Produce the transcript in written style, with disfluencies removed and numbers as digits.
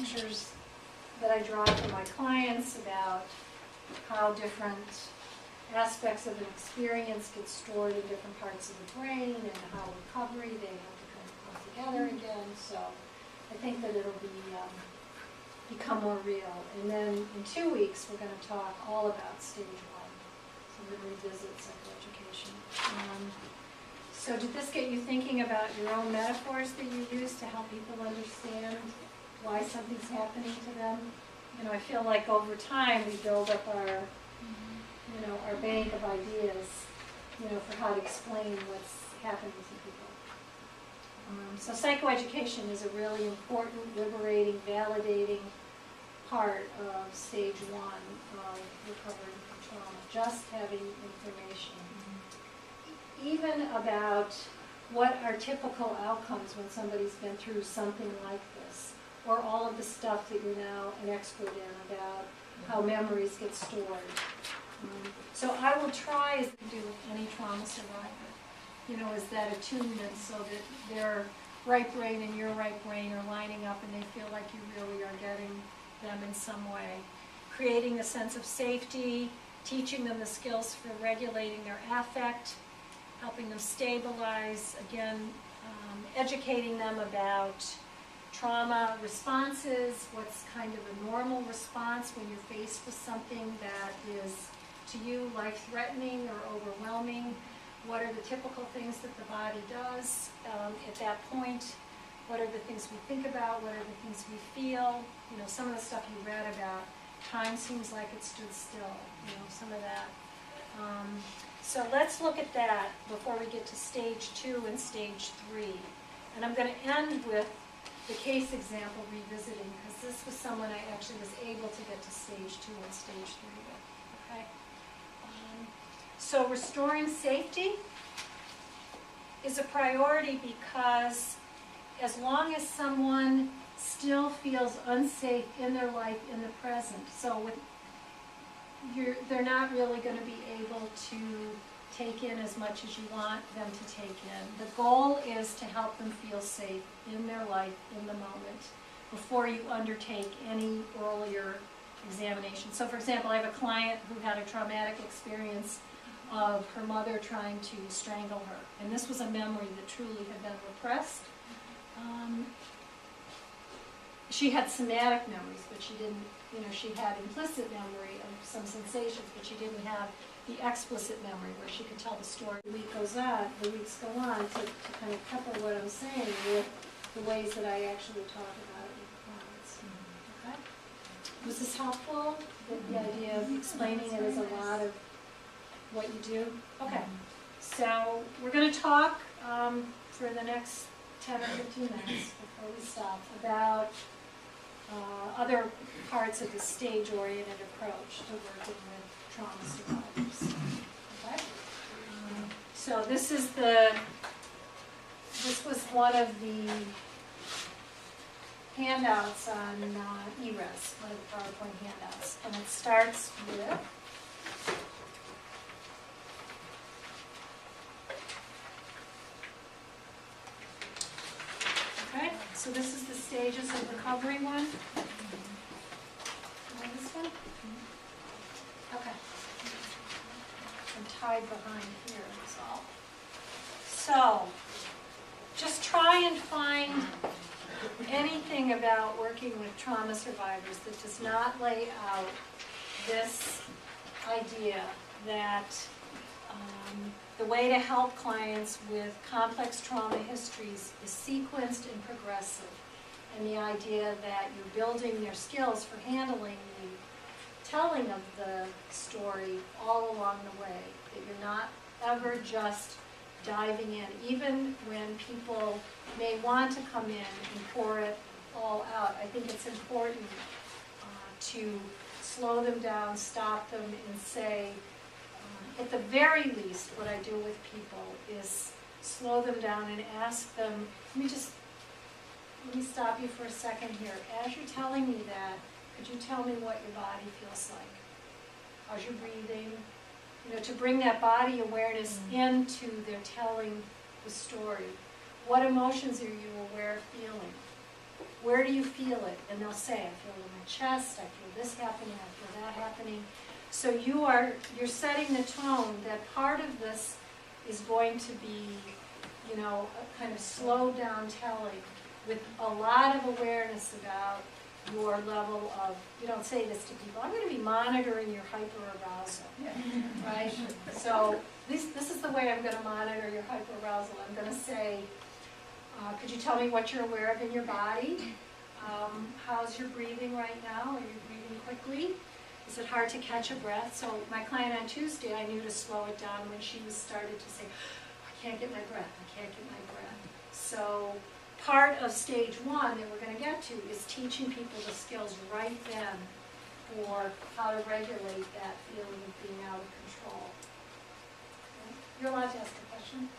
pictures that I draw for my clients about how different aspects of an experience get stored in different parts of the brain and how recovery, they have to kind of come together again. So I think that it'll become more real. And then in 2 weeks, we're going to talk all about stage 1. So we're going to revisit psychoeducation. So did this get you thinking about your own metaphors that you use to help people understand why something's happening to them? You know, I feel like over time we build up our, you know, our bank of ideas, you know, for how to explain what's happening to people. So psychoeducation is a really important, liberating, validating part of stage 1 of recovering from trauma, just having information. Even about what are typical outcomes when somebody's been through something like this, or all of the stuff that you're now an expert in about how memories get stored. So I will try, as I do with any trauma survivor, you know, is that attunement so that their right brain and your right brain are lining up and they feel like you really are getting them in some way. Creating a sense of safety, teaching them the skills for regulating their affect, helping them stabilize, again, educating them about trauma responses, what's kind of a normal response when you're faced with something that is, to you, life-threatening or overwhelming. What are the typical things that the body does at that point? What are the things we think about? What are the things we feel? You know, some of the stuff you read about, time seems like it stood still, you know, some of that. So let's look at that before we get to stage 2 and stage 3. And I'm going to end with the case example revisiting, because this was someone I actually was able to get to stage 2 and stage 3 with. Okay? So restoring safety is a priority because as long as someone still feels unsafe in their life in the present, so they're not really going to be able to take in as much as you want them to take in. The goal is to help them feel safe in their life in the moment before you undertake any earlier examination. So for example, I have a client who had a traumatic experience of her mother trying to strangle her. And this was a memory that truly had been repressed. She had somatic memories, but she didn't, you know, she had implicit memory of some sensations, but she didn't have the explicit memory where she could tell the story. The weeks go on to kind of couple what I'm saying with the ways that I actually talk about it with clients. Okay? Was this helpful? The idea of explaining it as a lot of what you do? Okay. So we're going to talk for the next 10 or 15 minutes before we stop about other parts of the stage-oriented approach to working with trauma survivors. Okay? So this was one of the handouts on ERES, one of the PowerPoint handouts, and it starts with so this is the stages of recovery one. This one? Okay. I'm tied behind here, that's all. So, just try and find anything about working with trauma survivors that does not lay out this idea that the way to help clients with complex trauma histories is sequenced and progressive. And the idea that you're building their skills for handling the telling of the story all along the way. That you're not ever just diving in. Even when people may want to come in and pour it all out, I think it's important to slow them down, stop them, and say, at the very least, what I do with people is slow them down and ask them, let me stop you for a second here. As you're telling me that, could you tell me what your body feels like? How's your breathing? You know, to bring that body awareness into their telling the story. What emotions are you aware of feeling? where do you feel it? And they'll say, I feel it in my chest, I feel this happening, I feel that happening. So you're setting the tone that part of this is going to be, you know, a kind of slowed down telling with a lot of awareness about your level of, you don't say this to people, I'm going to be monitoring your hyperarousal, right? So this is the way I'm going to monitor your hyperarousal. I'm going to say, could you tell me what you're aware of in your body? How's your breathing right now? Are you breathing quickly? Is it hard to catch a breath? So my client on Tuesday, I knew to slow it down when she started to say, I can't get my breath, I can't get my breath. So part of stage 1 that we're going to get to is teaching people the skills right then for how to regulate that feeling of being out of control. Okay? You're allowed to ask a question.